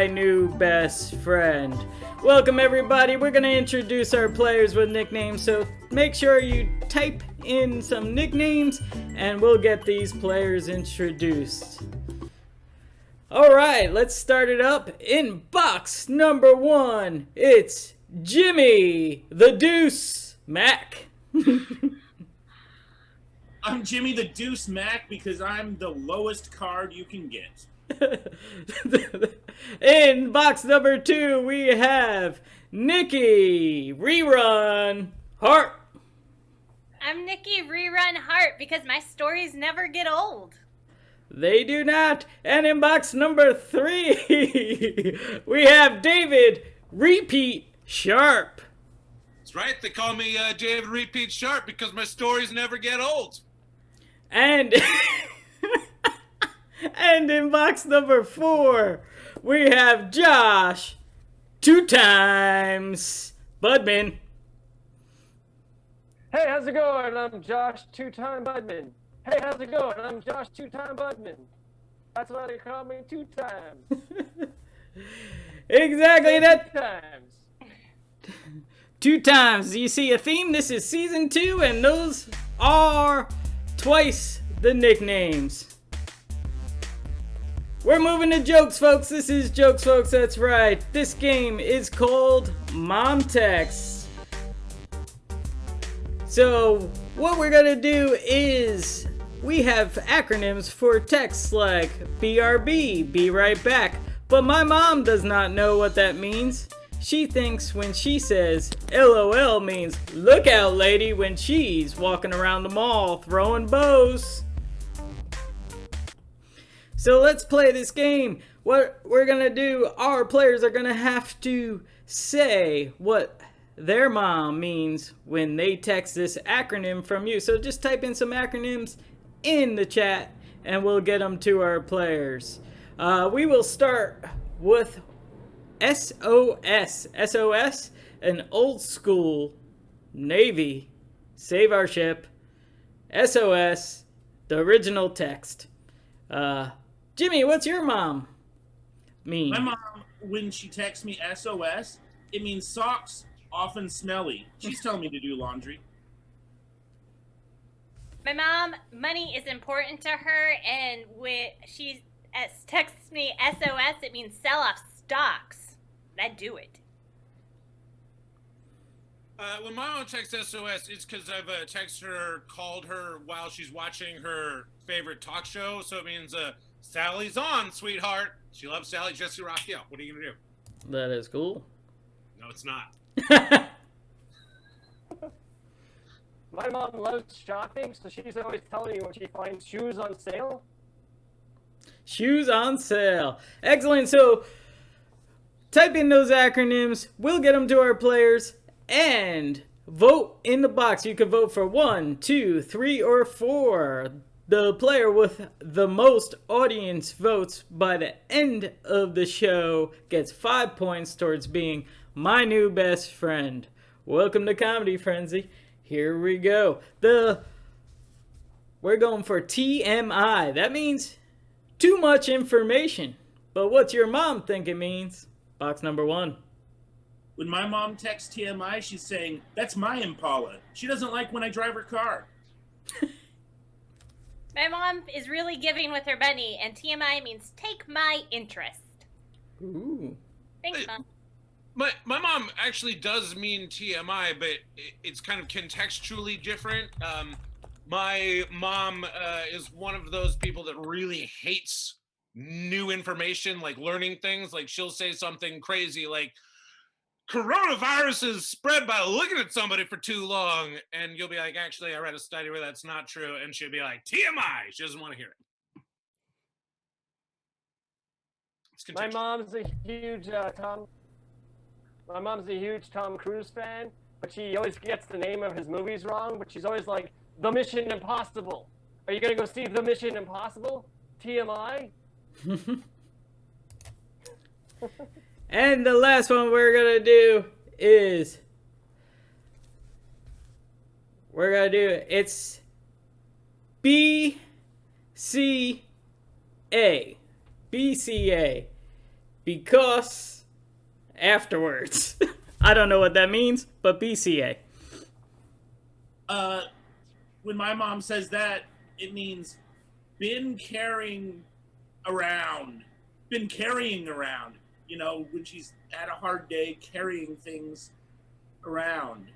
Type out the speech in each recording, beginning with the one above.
my new best friend. Welcome everybody, we're gonna introduce our players with nicknames, so make sure you type in some nicknames and we'll get these players introduced. Alright, let's start it up. In box number 1, it's Jimmy the Deuce Mac. I'm Jimmy the Deuce Mac because I'm the lowest card you can get. In box number 2, we have Niki Rerun Hart. I'm Niki Rerun Hart because my stories never get old. They do not. And in box number 3, we have David Repeat Sharp. That's right, they call me David Repeat Sharp because my stories never get old. And and in box number 4, we have Josh 2 times Budman. Hey, how's it going? I'm Josh 2-time Budman. Hey, how's it going? I'm Josh 2-time Budman. That's why they call me 2 times. Exactly, that 2 times. 2 times. You see a theme? This is season 2, and those are twice the nicknames. We're moving to jokes, folks. This is jokes, folks. That's right. This game is called Mom Text. So what we're gonna do is we have acronyms for texts like BRB, be right back. But my mom does not know what that means. She thinks when she says LOL means look out lady when she's walking around the mall throwing bows. So let's play this game. What we're gonna do, our players are gonna have to say what their mom means when they text this acronym from you. So just type in some acronyms in the chat and we'll get them to our players. We will start with SOS. SOS, an old school Navy, save our ship. SOS, the original text. Jimmy, what's your mom mean? My mom, when she texts me SOS, it means socks, often smelly. She's telling me to do laundry. My mom, money is important to her, and when she texts me SOS, it means sell off stocks. That do it. When my mom texts SOS, it's because I've texted her, called her while she's watching her favorite talk show. So it means Sally's on, sweetheart. She loves Sally Jesse Raphael. What are you going to do? That is cool. No, it's not. My mom loves shopping, so she's always telling me when she finds shoes on sale. Shoes on sale. Excellent. So type in those acronyms. We'll get them to our players and vote in the box. You can vote for 1, 2, 3, or 4. The player with the most audience votes by the end of the show gets 5 points towards being my new best friend. Welcome to Comedy Frenzy. Here we go. We're going for TMI. That means too much information. But what's your mom think it means? Box number 1. When my mom texts TMI, she's saying, that's my Impala. She doesn't like when I drive her car. My mom is really giving with her money, and TMI means take my interest. Ooh. Thanks, Mom. My mom actually does mean TMI, but it's kind of contextually different. My mom is one of those people that really hates new information, like learning things. Like she'll say something crazy like, coronavirus is spread by looking at somebody for too long. And you'll be like, actually, I read a study where that's not true. And she'll be like, TMI. She doesn't want to hear it. My mom's a huge Tom Cruise fan, but she always gets the name of his movies wrong. But she's always like, The Mission Impossible. Are you gonna go see The Mission Impossible? TMI. And the last one we're gonna do is it's BCA. BCA. because afterwards. I don't know what that means, but BCA. When my mom says that, it means been carrying around. Been carrying around. You know, when she's had a hard day carrying things around.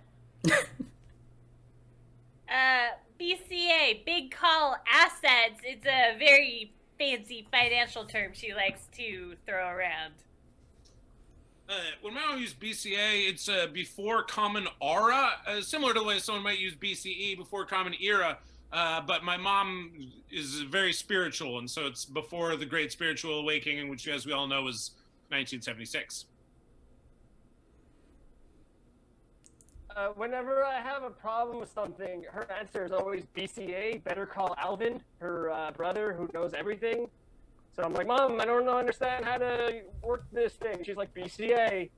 BCA, big call assets. It's a very fancy financial term she likes to throw around. When my mom used BCA, it's before Common Aura, similar to the way someone might use BCE, before Common Era. But my mom is very spiritual, and so it's before the Great Spiritual Awakening, which, as we all know, was 1976. Whenever I have a problem with something, her answer is always BCA, better call Alvin, her brother who knows everything. So I'm like, Mom, I don't understand how to work this thing. She's like, BCA.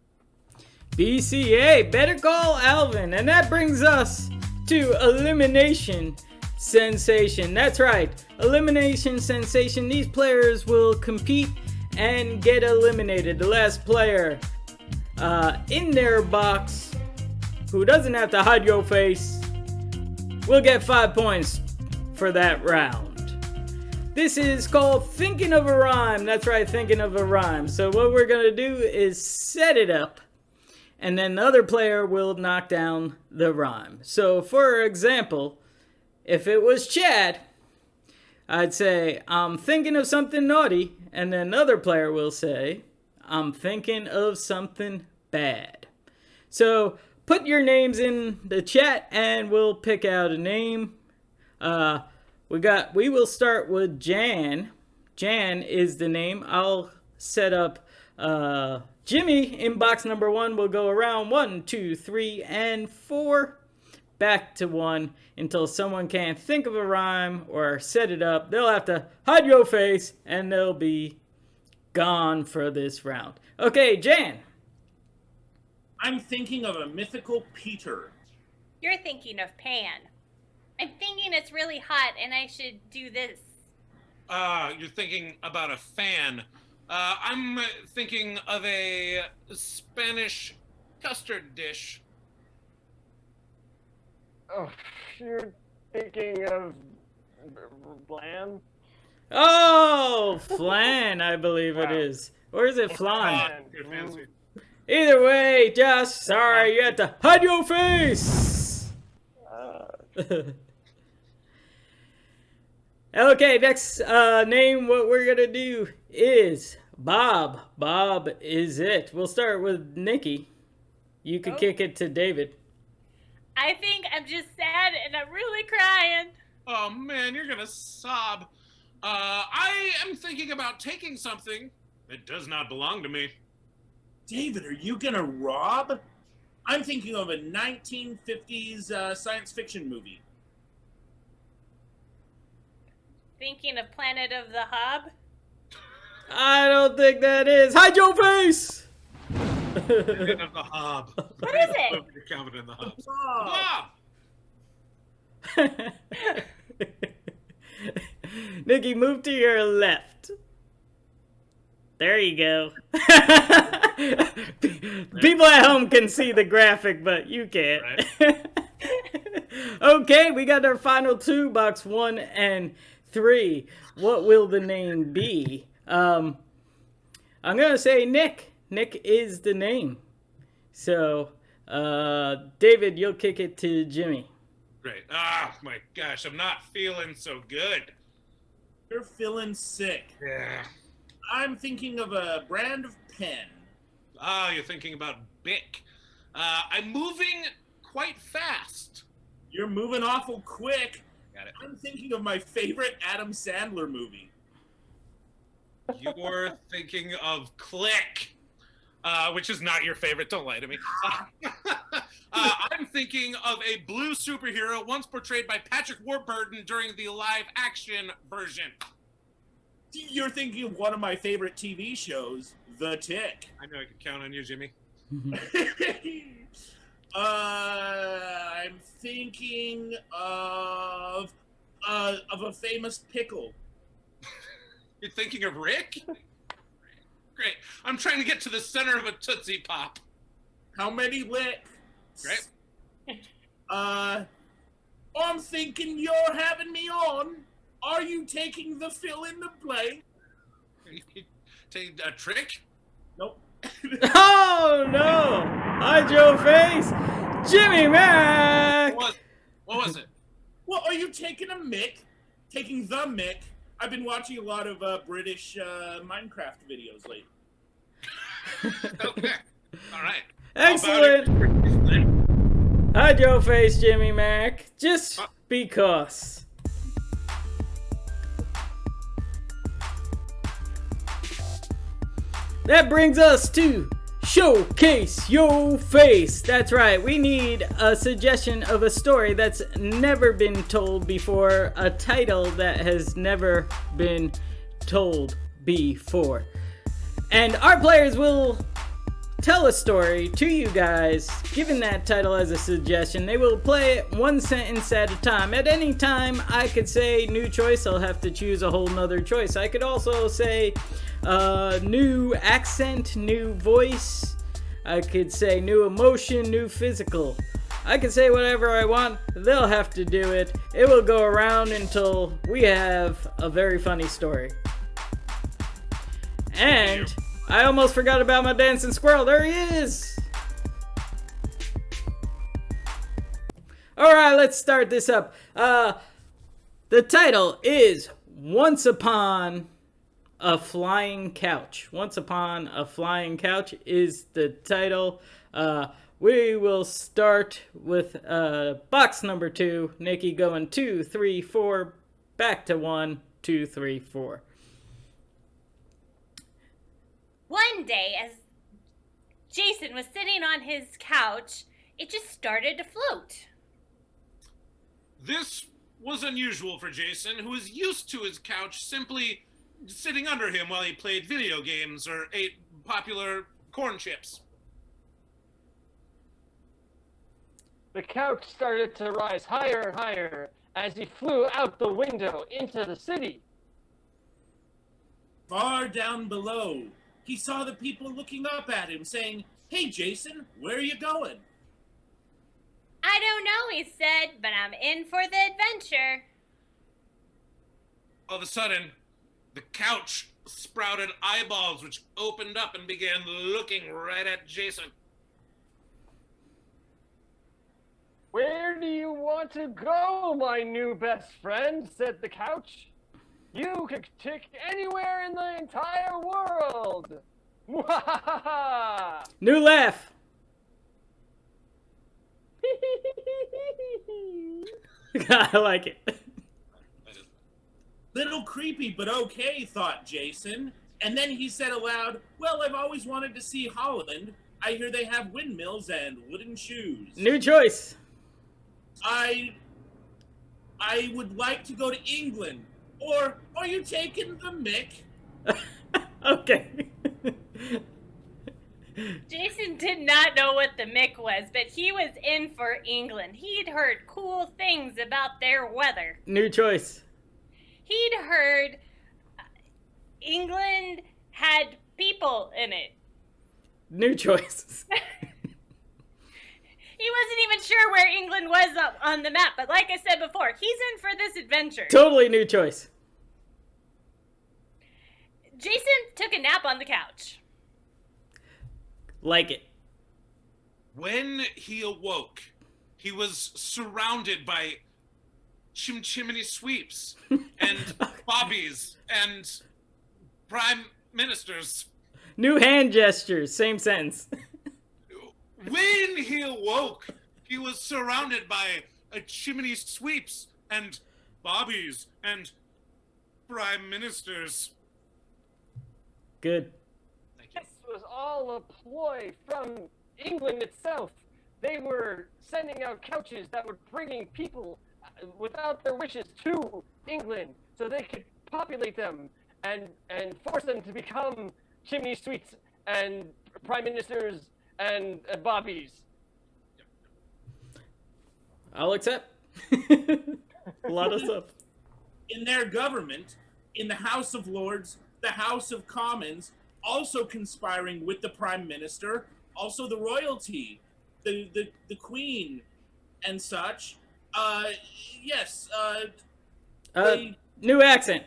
BCA, better call Alvin. And that brings us to Elimination Sensation. That's right, Elimination Sensation. These players will compete and get eliminated. The last player in their box who doesn't have to hide your face will get 5 points for that round. This is called Thinking of a Rhyme. That's right, Thinking of a Rhyme. So what we're going to do is set it up, and then the other player will knock down the rhyme. So for example, if it was Chad, I'd say, I'm thinking of something naughty, and then the other player will say, I'm thinking of something bad. So put your names in the chat, and we'll pick out a name. We will start with Jan. Jan is the name. I'll set up Jimmy in box number 1. We'll go around 1, 2, 3, and 4. Back to 1 until someone can't think of a rhyme or set it up. They'll have to hide your face and they'll be gone for this round. Okay, Jan. I'm thinking of a mythical Peter. You're thinking of Pan. I'm thinking it's really hot and I should do this. You're thinking about a fan. I'm thinking of a Spanish custard dish. Oh, you're thinking of Blam? Oh, flan, I believe it is. Or is it flan? You're fancy. Either way, Josh, sorry, you have to hide your face. Okay, next name, what we're gonna do is Bob. Bob is it. We'll start with Nikki. You could kick it to David. I think I'm just sad and I'm really crying. Oh man, you're gonna sob. I am thinking about taking something that does not belong to me. David, are you gonna rob? I'm thinking of a 1950s science fiction movie. Thinking of Planet of the Hob? I don't think that is. Hide your face! Thinking of the hob. What is it? You're counting in the hobs. Oh. Nikki, move to your left. There you go. People at home can see the graphic, but you can't. Right. Okay, we got our final two, box 1 and 3. What will the name be? I'm going to say Nick. Nick is the name. So, David, you'll kick it to Jimmy. Great. Ah, my gosh, I'm not feeling so good. You're feeling sick. Yeah. I'm thinking of a brand of pen. Ah, you're thinking about Bic. I'm moving quite fast. You're moving awful quick. Got it. I'm thinking of my favorite Adam Sandler movie. You're thinking of Click, which is not your favorite. Don't lie to me. I'm thinking of a blue superhero once portrayed by Patrick Warburton during the live-action version. You're thinking of one of my favorite TV shows, The Tick. I know I can count on you, Jimmy. I'm thinking of a famous pickle. You're thinking of Rick? Great. I'm trying to get to the center of a Tootsie Pop. How many licks? Great. I'm thinking you're having me on. Are you taking the fill in the blank? Take a trick? Nope. Oh no! Hi, Joe Face, Jimmy Mac. What was it? Well, are you taking a mick? Taking the mick? I've been watching a lot of British Minecraft videos lately. Okay. All right. Excellent. Hi, Joe Face, Jimmy Mac. Just because. That brings us to Showcase Your Face. That's right, we need a suggestion of a story that's never been told before, a title that has never been told before. And our players will tell a story to you guys, given that title as a suggestion. They will play it one sentence at a time. At any time, I could say new choice, I'll have to choose a whole nother choice. I could also say new accent, new voice. I could say new emotion, new physical. I can say whatever I want. They'll have to do it. It will go around until we have a very funny story. And I almost forgot about my dancing squirrel. There he is. All right, let's start this up. The title is Once Upon a Flying Couch. Once Upon a Flying Couch is the title. We will start with box number 2. Niki going 2, 3, 4, back to 1, 2, 3, 4. One day, as Jason was sitting on his couch, it just started to float. This was unusual for Jason, who was used to his couch simply sitting under him while he played video games or ate popular corn chips. The couch started to rise higher and higher as he flew out the window into the city. Far down below, he saw the people looking up at him saying, "Hey, Jason, where are you going?" I don't know, he said, but I'm in for the adventure. All of a sudden, the couch sprouted eyeballs which opened up and began looking right at Jason. Where do you want to go, my new best friend? Said the couch. You could take anywhere in the entire world. Mwahaha! New laugh. I like it. Little creepy, but okay, thought Jason. And then he said aloud, "Well, I've always wanted to see Holland. I hear they have windmills and wooden shoes. New choice. I would like to go to England. Or are you taking the mick?" Okay. Jason did not know what the Mick was, but he was in for England. He'd heard cool things about their weather. New choice. He'd heard England had people in it. New choice. He wasn't even sure where England was on the map, but like I said before, he's in for this adventure. Totally new choice. Jason took a nap on the couch. Like it. When he awoke, he was surrounded by chimney sweeps and bobbies and prime ministers. New hand gestures. Same sentence. When he awoke, he was surrounded by chimney sweeps and bobbies and prime ministers. Good. This was all a ploy from England itself. They were sending out couches that were bringing people without their wishes to England so they could populate them and force them to become chimney sweeps and prime ministers and bobbies. I'll accept. A lot of stuff. In their government, in the House of Lords, the House of Commons, also conspiring with the prime minister, also the royalty, the queen, and such. Yes. New accent.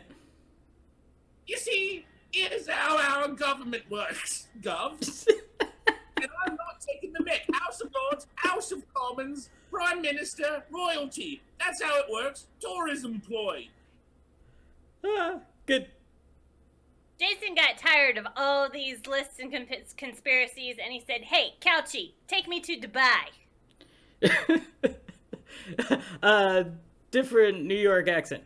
You see, here's how our government works, Gov. And I'm not taking the mick. House of Lords, House of Commons, Prime Minister, royalty. That's how it works. Tourism ploy. Good. Jason got tired of all these lists and conspiracies, and he said, "Hey, Couchy, take me to Dubai." Different New York accent.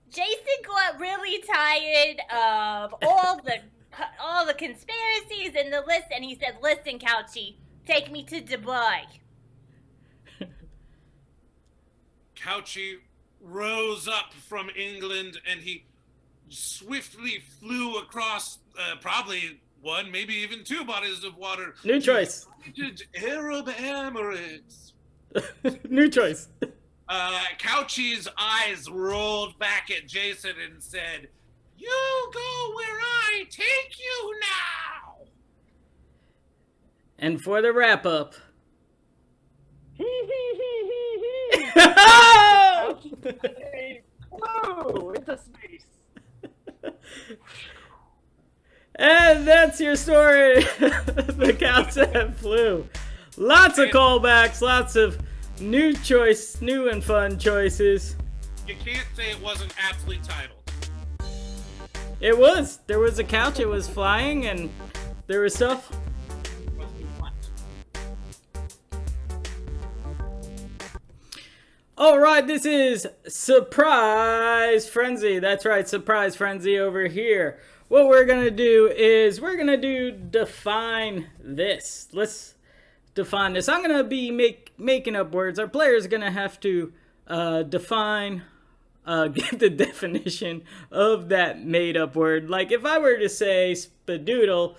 Jason got really tired of all the conspiracies and the lists, and he said, "Listen, Couchy, take me to Dubai." Couchy rose up from England and he swiftly flew across probably one, maybe even two bodies of water. New choice. Arab Emirates. New choice. Couchy's eyes rolled back at Jason and said, "You go where I take you now." And for the wrap up. Whoa! Into space. And that's your story. The couch that flew. Lots of callbacks, lots of new and fun choices. You can't say it wasn't aptly titled. It was. There was a couch, it was flying, and there was stuff. All right, this is Surprise Friendzy. That's right, Surprise Friendzy over here. What we're going to do is we're going to define this. Let's define this. I'm going to be making up words. Our players are going to have to define, give the definition of that made up word. Like if I were to say spadoodle,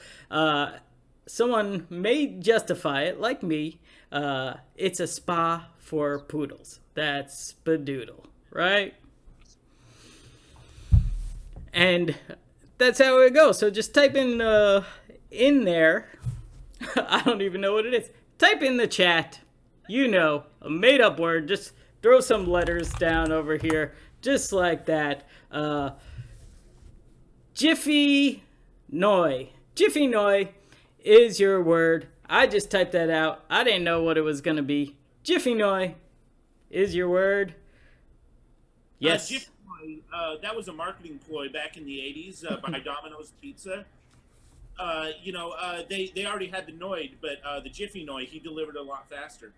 someone may justify it, like me. It's a spa for poodles. That's spadoodle, right? And that's how it goes. So just type in there. I don't even know what it is. Type in the chat. You know, a made up word. Just throw some letters down over here. Just like that. Jiffy Noi. Jiffy Noi is your word. I just typed that out. I didn't know what it was going to be. Jiffy Noi is your word. Yes. Jiffy Noi, that was a marketing ploy back in the 80s by Domino's Pizza. They already had the Noid, but the Jiffy Noi, he delivered a lot faster.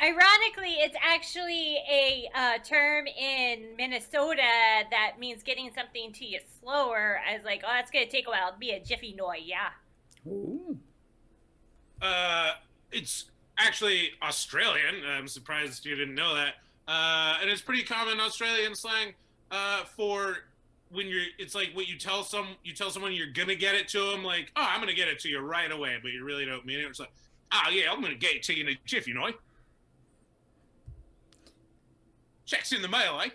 Ironically, it's actually a term in Minnesota that means getting something to you slower. I was like, oh, that's going to take a while. It'll be a Jiffy Noi, yeah. Ooh. It's actually Australian. I'm surprised you didn't know that. And it's pretty common Australian slang for when it's like what you tell someone you're gonna get it to them, like, oh, I'm gonna get it to you right away, but you really don't mean it. It's like, oh yeah, I'm gonna get it to you in a jiffy, Noi. Check's in the mail, eh?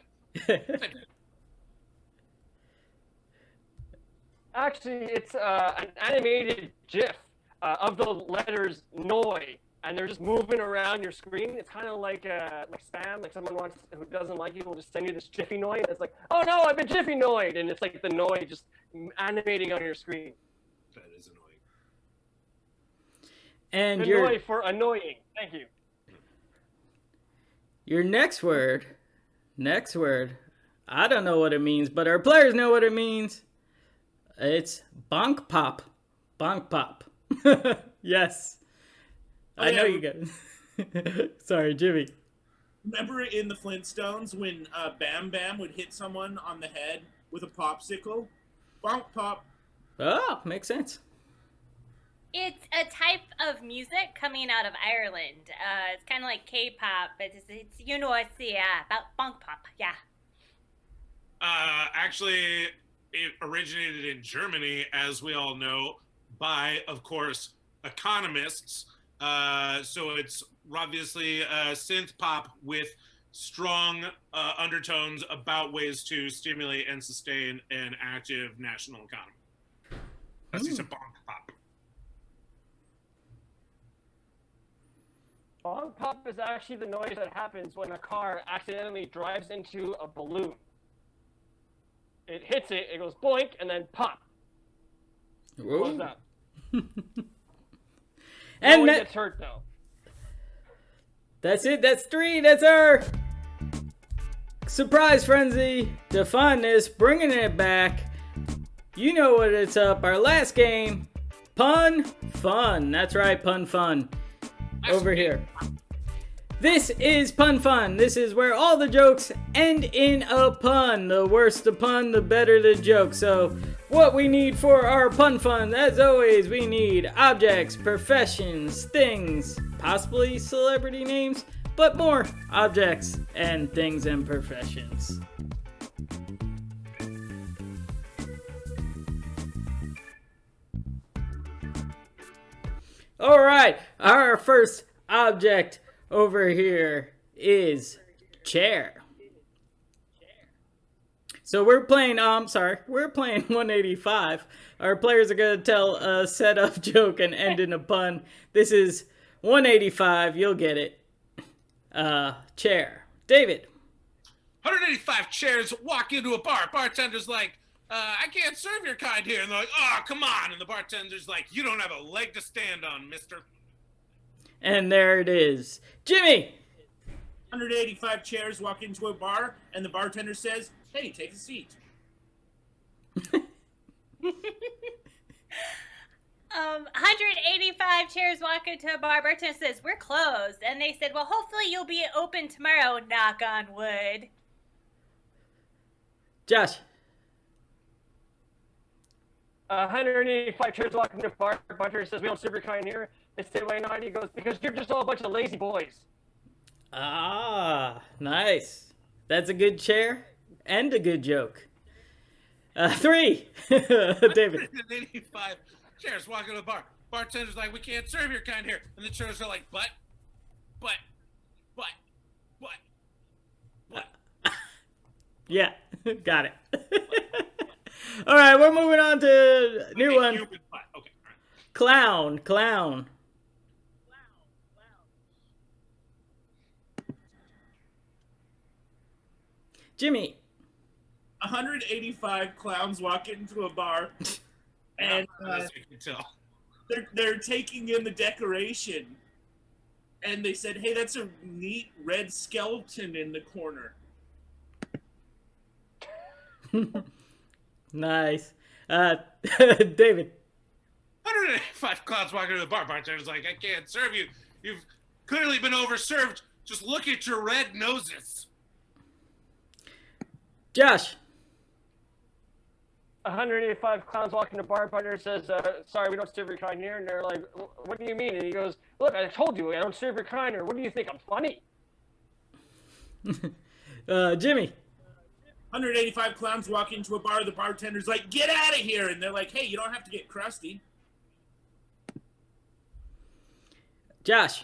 Actually, it's an animated GIF of the letters Noi, and they're just moving around your screen. It's kind of like spam, like someone who doesn't like you will just send you this Jiffy Noi, and it's like, oh no, I've been Jiffy Noid, and it's like the Noi just animating on your screen. That is annoying. And Noi for annoying. Thank you. Your next word, I don't know what it means, but our players know what it means. It's bonk pop. Bonk pop. Yes. Oh, I know yeah. you guys. Sorry, Jimmy. Remember in the Flintstones when Bam Bam would hit someone on the head with a popsicle? Bonk pop. Oh, makes sense. It's a type of music coming out of Ireland. It's kind of like K-pop, but it's about bonk pop, yeah. Actually, it originated in Germany, as we all know, by, of course, economists. So it's obviously synth pop with strong undertones about ways to stimulate and sustain an active national economy. That's just a bonk pop. Bonk pop is actually the noise that happens when a car accidentally drives into a balloon. It hits it, it goes boink, and then pop. Blows up. And no one gets hurt though. That's it. That's 3. That's our surprise frenzy to fondness, bringing it back. You know what it's up. Our last game, Pun Fun. That's right, Pun Fun. Over here. This is Pun Fun. This is where all the jokes end in a pun. The worse the pun, the better the joke. So, what we need for our Pun Fun, as always, we need objects, professions, things, possibly celebrity names, but more objects and things and professions. All right, our first object over here is chair. So we're playing, we're playing 185. Our players are going to tell a setup joke and end in a pun. This is 185, you'll get it. Chair. David. 185 chairs walk into a bar. Bartender's like, I can't serve your kind here. And they're like, oh, come on. And the bartender's like, you don't have a leg to stand on, mister. And there it is. Jimmy. 185 chairs walk into a bar, and the bartender says, hey, take a seat. 185 chairs walk into a bar. Bartender says, we're closed. And they said, well, hopefully you'll be open tomorrow, knock on wood. Josh. 185 chairs walk into a bar. Bartender says, we don't serve your kind here. They say, why not? He goes, because you're just all a bunch of lazy boys. Ah, nice. That's a good chair and a good joke. 3. David. 185 chairs walk into a bar. Bartender's like, we can't serve your kind here. And the chairs are like, but. Yeah, got it. All right, we're moving on to new one. Okay, all right. Clown. Jimmy. 185 clowns walk into a bar, and As you can tell. they're taking in the decoration, and they said, hey, that's a neat red skeleton in the corner. Nice. David. 185 clowns walk into the bar. Bartender's like, I can't serve you. You've clearly been overserved. Just look at your red noses. Josh. 185 clowns walk into a bar. Bartender says, sorry, we don't serve your kind here. And they're like, what do you mean? And he goes, look, I told you I don't serve your kind. Or what do you think? I'm funny. Jimmy. 185 clowns walk into a bar. The bartender's like, get out of here. And they're like, hey, you don't have to get crusty. Josh.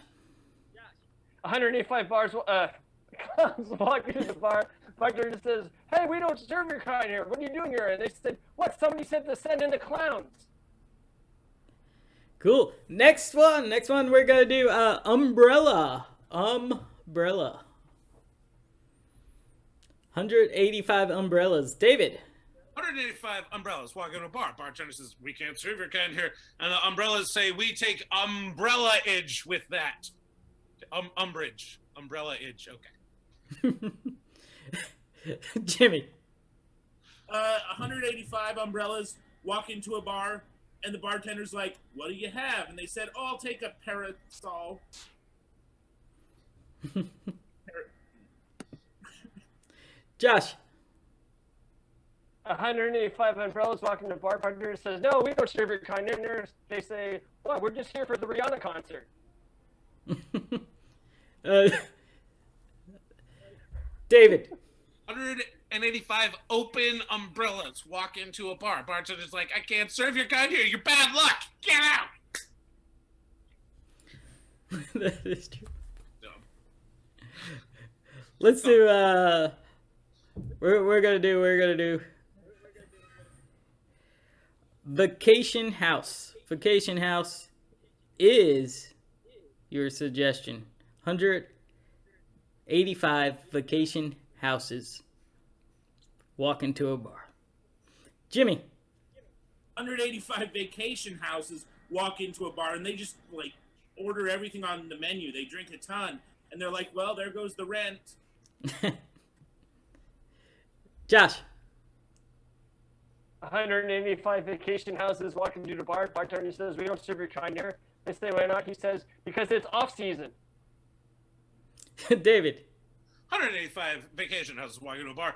185 clowns walk into the bar. Bartender says, hey, we don't serve your kind here. What are you doing here? And they said, what? Somebody said to send in the clowns. Cool. Next one we're going to do umbrella. 185 umbrellas. David. 185 umbrellas walk into a bar. Bartender says, we can't serve your kind here. And the umbrellas say, we take umbrella-age with that. Umbrage. Umbrella-age. Okay. Jimmy. 185 umbrellas walk into a bar, and the bartender's like, what do you have? And they said, oh, I'll take a parasol. Josh. 185 umbrellas walk into a bar. Bartender says, no, we don't serve your kind here. They say, well, we're just here for the Rihanna concert. David. 185 open umbrellas walk into a bar. Bartender's like, I can't serve your kind here. You're bad luck. Get out. That is true. Dumb. Let's do, we're gonna do Vacation House. Vacation House is your suggestion. 185 vacation houses walk into a bar. Jimmy. 185 vacation houses walk into a bar and they just like order everything on the menu. They drink a ton and they're like, well, there goes the rent. Josh. 185 vacation houses walk into the bar. Bartender says, we don't serve your kind here. They say, why not? He says, because it's off season. David. 185 vacation houses walk into a bar.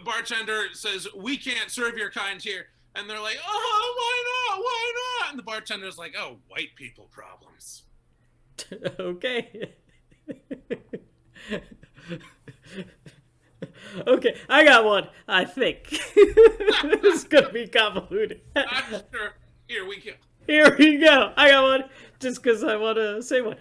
Bartender says, we can't serve your kind here. And they're like, oh, why not? Why not? And the bartender's like, oh, white people problems. Okay. Okay, I got one, I think. This is going to be convoluted. I'm sure. Here we go. Here we go. I got one, just because I want to say one.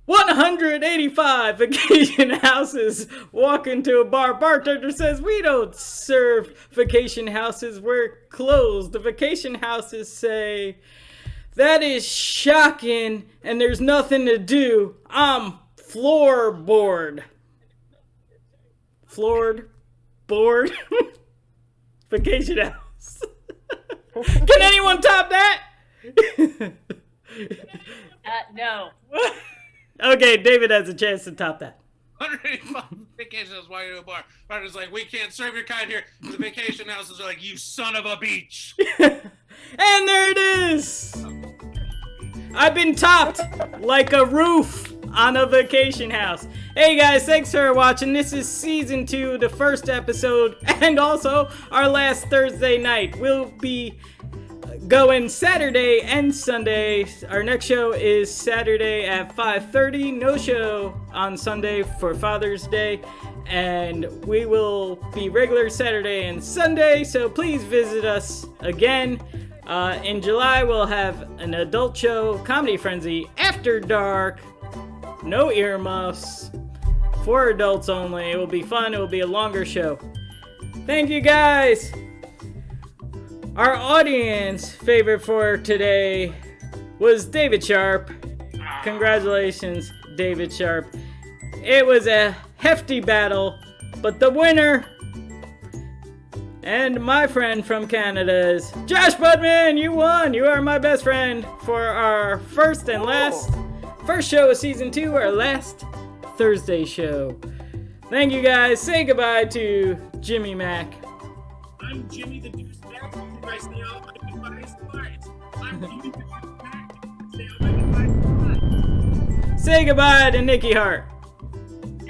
185 vacation houses walk into a bar. Bartender says, we don't serve vacation houses. We're closed. The vacation houses say, that is shocking, and there's nothing to do. I'm floorboard. Floored. Board. Vacation house. Can anyone top that? No. Okay, David has a chance to top that. 185 vacation houses walk into a bar. Bartender's like, we can't serve your kind here. The vacation houses are like, you son of a beach. And there it is. I've been topped like a roof on a vacation house. Hey guys, thanks for watching. This is season 2, the first episode, and also our last Thursday night. We'll be going Saturday and Sunday. Our next show is Saturday at 5:30. No show on Sunday for Father's Day. And we will be regular Saturday and Sunday, so please visit us again. In July, we'll have an adult show, Comedy Friendzy, After Dark. No earmuffs. For adults only. It will be fun. It will be a longer show. Thank you, guys. Our audience favorite for today was David Sharp. Congratulations, David Sharp. It was a hefty battle, but the winner and my friend from Canada is Josh Budman. You won. You are my best friend for our first show of season 2, our last Thursday show. Thank you, guys. Say goodbye to Jimmy Mac. I'm Jimmy the Deuce Mac. You guys say all my advice lines. I'm Jimmy the Deuce Mac. Say all my advice lines. Say goodbye to Niki Hart.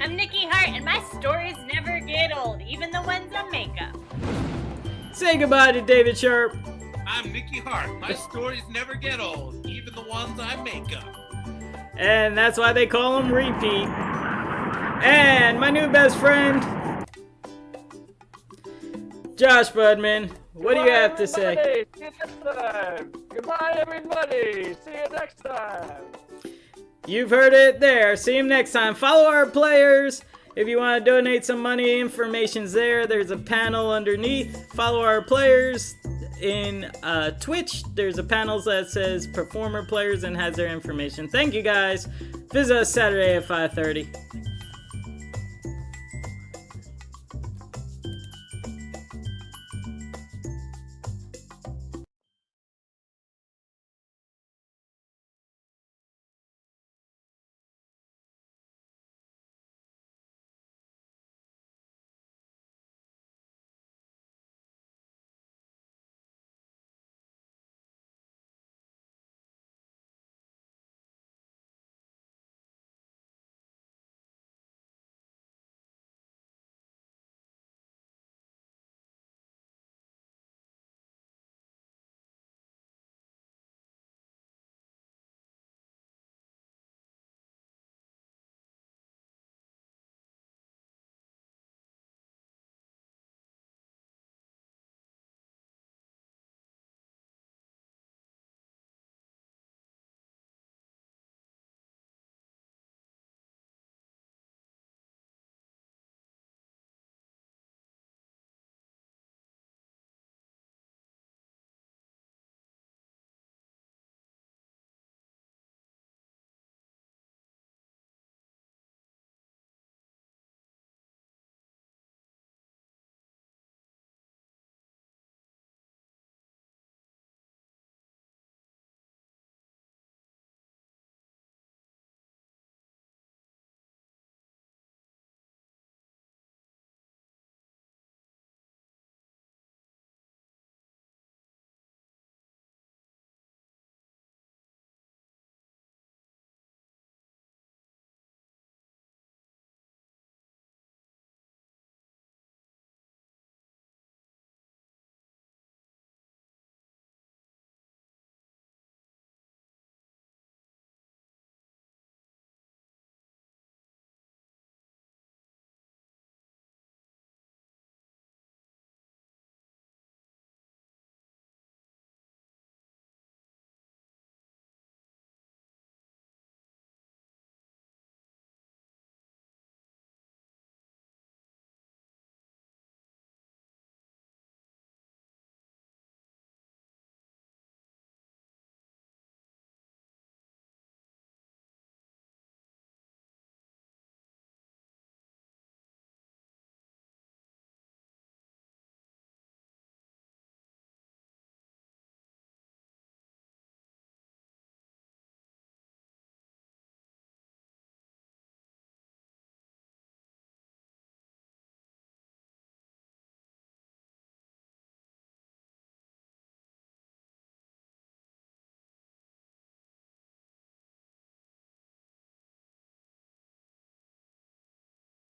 I'm Niki Hart, and my stories never get old, even the ones on makeup. Say goodbye to David Sharp. I'm Niki Hart. My stories never get old, even the ones I make up. And that's why they call him Repeat. And my new best friend, Josh Budman. What do you have to say? See you next time. Goodbye, everybody. See you next time. You've heard it there. See him next time. Follow our players. If you want to donate some money, information's there. There's a panel underneath. Follow our players in Twitch. There's a panel that says performer players and has their information. Thank you, guys. Visit us Saturday at 5:30.